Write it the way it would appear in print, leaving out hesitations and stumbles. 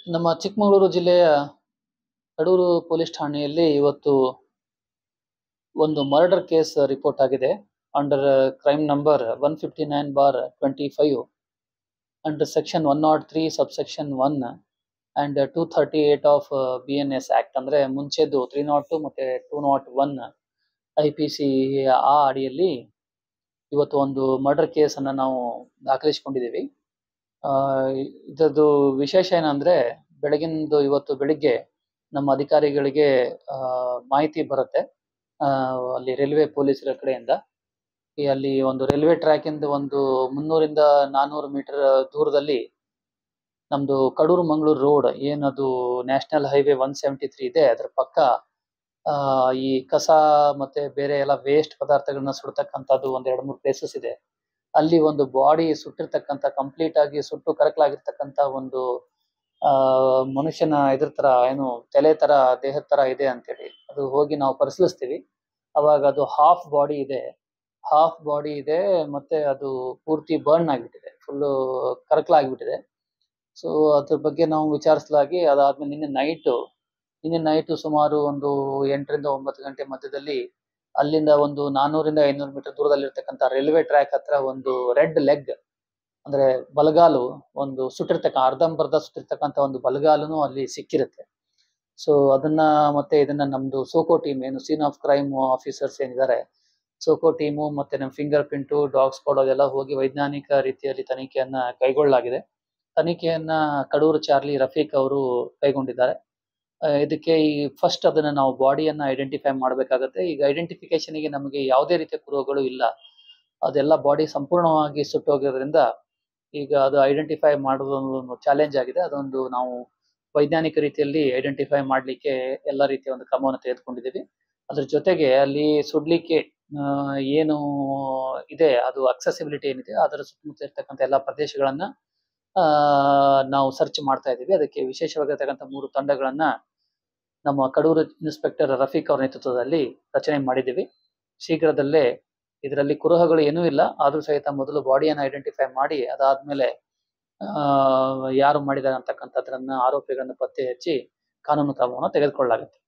ನಮ್ಮ ಚಿಕ್ಕಮಗಳೂರು ಜಿಲ್ಲೆಯ ಕಡೂರು ಪೊಲೀಸ್ ಠಾಣೆಯಲ್ಲಿ ಇವತ್ತು ಒಂದು ಮರ್ಡರ್ ಕೇಸ್ ರಿಪೋರ್ಟ್ ಆಗಿದೆ. Under crime number 159/25 under section 103 subsection 1 and 238 of BNS act, ಅಂದ್ರೆ ಮುಂಚೆದು 302 ಮತ್ತೆ 201 IPC ಆ ಅಡಿಯಲ್ಲಿ ಇವತ್ತು ಒಂದು ಮರ್ಡರ್ ಕೇಸ್ ಅನ್ನ ನಾವು ದಾಖಲಿಸಿಕೊಂಡಿದ್ದೀವಿ. ಇದರದ್ದು ವಿಶೇಷ ಏನಂದ್ರೆ, ಇವತ್ತು ಬೆಳಿಗ್ಗೆ ನಮ್ಮ ಅಧಿಕಾರಿಗಳಿಗೆ ಮಾಹಿತಿ ಬರುತ್ತೆ ಅಲ್ಲಿ ರೈಲ್ವೆ ಪೊಲೀಸರ ಕಡೆಯಿಂದ. ಅಲ್ಲಿ ಒಂದು ರೈಲ್ವೆ ಟ್ರ್ಯಾಕ್ ಇಂದ ಒಂದು 300 ರಿಂದ 400 ಮೀಟರ್ ದೂರದಲ್ಲಿ ನಮ್ದು ಕಡೂರು ಮಂಗಳೂರು ರೋಡ್ ಏನದು ನ್ಯಾಷನಲ್ ಹೈವೇ 173 ಇದೆ, ಅದ್ರ ಪಕ್ಕ ಈ ಕಸ ಮತ್ತೆ ಬೇರೆ ಎಲ್ಲ ವೇಸ್ಟ್ ಪದಾರ್ಥಗಳನ್ನ ಸುಡ್ತಕ್ಕಂಥದ್ದು ಒಂದ್ 2-3 ಪ್ಲೇಸಸ್ ಇದೆ. ಅಲ್ಲಿ ಒಂದು ಬಾಡಿ ಸುಟ್ಟಿರ್ತಕ್ಕಂಥ, ಕಂಪ್ಲೀಟ್ ಆಗಿ ಸುಟ್ಟು ಕರಕಲಾಗಿರ್ತಕ್ಕಂಥ ಒಂದು ಮನುಷ್ಯನ ಇದ್ರ ತರ, ಏನು ತಲೆ ತರ, ದೇಹದ ತರ ಇದೆ ಅಂತೇಳಿ ಅದು ಹೋಗಿ ನಾವು ಪರಿಶೀಲಿಸ್ತೀವಿ. ಅವಾಗ ಅದು ಹಾಫ್ ಬಾಡಿ ಇದೆ ಮತ್ತೆ ಅದು ಪೂರ್ತಿ ಬರ್ನ್ ಆಗಿಬಿಟ್ಟಿದೆ, ಫುಲ್ ಕರಕಲಾಗಿಬಿಟ್ಟಿದೆ. ಸೊ ಅದ್ರ ಬಗ್ಗೆ ನಾವು ವಿಚಾರಿಸಲಾಗಿ ಅದಾದ್ಮೇಲೆ ನಿನ್ನೆ ನೈಟು ಸುಮಾರು ಒಂದು 8 ರಿಂದ 9 ಗಂಟೆ ಮಧ್ಯದಲ್ಲಿ ಅಲ್ಲಿಂದ ಒಂದು 400 ರಿಂದ 500 ಮೀಟರ್ ದೂರದಲ್ಲಿ ಇರ್ತಕ್ಕಂಥ ರೈಲ್ವೆ ಟ್ರ್ಯಾಕ್ ಹತ್ರ ಒಂದು ರೆಡ್ ಲೆಗ್, ಅಂದ್ರೆ ಬಲಗಾಲು, ಒಂದು ಅರ್ಧಂಬರ್ಧ ಸುಟ್ಟಿರ್ತಕ್ಕಂಥ ಒಂದು ಬಲಗಾಲನು ಅಲ್ಲಿ ಸಿಕ್ಕಿರುತ್ತೆ. ಸೊ ಅದನ್ನ ಮತ್ತೆ ಇದನ್ನ ನಮ್ದು ಸೋಕೋ ಟೀಮ್, ಏನು ಸೀನ್ ಆಫ್ ಕ್ರೈಮ್ ಆಫೀಸರ್ಸ್ ಏನಿದ್ದಾರೆ, ಸೋಕೋ ಟೀಮು ಮತ್ತೆ ನಮ್ಮ ಫಿಂಗರ್ ಪ್ರಿಂಟು, ಡಾಗ್ ಸ್ಕ್ವಾಡ್ ಅದೆಲ್ಲ ಹೋಗಿ ವೈಜ್ಞಾನಿಕ ರೀತಿಯಲ್ಲಿ ತನಿಖೆಯನ್ನ ಕೈಗೊಳ್ಳಲಾಗಿದೆ. ತನಿಖೆಯನ್ನ ಕಡೂರು ಚಾರ್ಲಿ ರಫೀಕ್ ಅವರು ಕೈಗೊಂಡಿದ್ದಾರೆ. ಇದಕ್ಕೆ ಈ ಫಸ್ಟ್ ಅದನ್ನ ನಾವು ಬಾಡಿಯನ್ನ ಐಡೆಂಟಿಫೈ ಮಾಡಬೇಕಾಗುತ್ತೆ. ಈಗ ಐಡೆಂಟಿಫಿಕೇಶನ್ ಗೆ ನಮಗೆ ಯಾವುದೇ ರೀತಿಯ ಕುರುಹುಗಳು ಇಲ್ಲ, ಅದೆಲ್ಲ ಬಾಡಿ ಸಂಪೂರ್ಣವಾಗಿ ಸುಟ್ಟೋಗಿರೋದ್ರಿಂದ ಈಗ ಅದು ಐಡೆಂಟಿಫೈ ಮಾಡೋದು ಒಂದು ಚಾಲೆಂಜ್ ಆಗಿದೆ. ಅದೊಂದು ನಾವು ವೈಜ್ಞಾನಿಕ ರೀತಿಯಲ್ಲಿ ಐಡೆಂಟಿಫೈ ಮಾಡ್ಲಿಕ್ಕೆ ಎಲ್ಲ ರೀತಿಯ ಒಂದು ಕ್ರಮವನ್ನು ತೆಗೆದುಕೊಂಡಿದ್ದೀವಿ. ಅದ್ರ ಜೊತೆಗೆ ಅಲ್ಲಿ ಸುಡ್ಲಿಕ್ಕೆ ಏನು ಇದೆ, ಅದು ಅಕ್ಸೆಸಿಬಿಲಿಟಿ ಏನಿದೆ, ಅದರ ಸುತ್ತಮುತ್ತ ಇರ್ತಕ್ಕಂಥ ಎಲ್ಲ ಪ್ರದೇಶಗಳನ್ನ ನಾವು ಸರ್ಚ್ ಮಾಡ್ತಾ ಇದ್ದೀವಿ. ಅದಕ್ಕೆ ವಿಶೇಷವಾಗಿರ್ತಕ್ಕಂಥ 3 ತಂಡಗಳನ್ನ ನಮ್ಮ ಕಡೂರು ಇನ್ಸ್ಪೆಕ್ಟರ್ ರಫೀಕ್ ಅವರ ನೇತೃತ್ವದಲ್ಲಿ ರಚನೆ ಮಾಡಿದ್ದೀವಿ. ಶೀಘ್ರದಲ್ಲೇ ಇದರಲ್ಲಿ ಕುರುಹುಗಳು ಏನೂ ಇಲ್ಲ, ಆದ್ರೂ ಸಹಿತ ಮೊದಲು ಬಾಡಿಯನ್ನು ಐಡೆಂಟಿಫೈ ಮಾಡಿ ಅದಾದ್ಮೇಲೆ ಯಾರು ಮಾಡಿದ್ದಾರೆ ಅಂತಕ್ಕಂಥದ್ರನ್ನ, ಆರೋಪಿಗಳನ್ನ ಪತ್ತೆ ಹಚ್ಚಿ ಕಾನೂನು ಕ್ರಮವನ್ನು ತೆಗೆದುಕೊಳ್ಳಲಾಗುತ್ತೆ.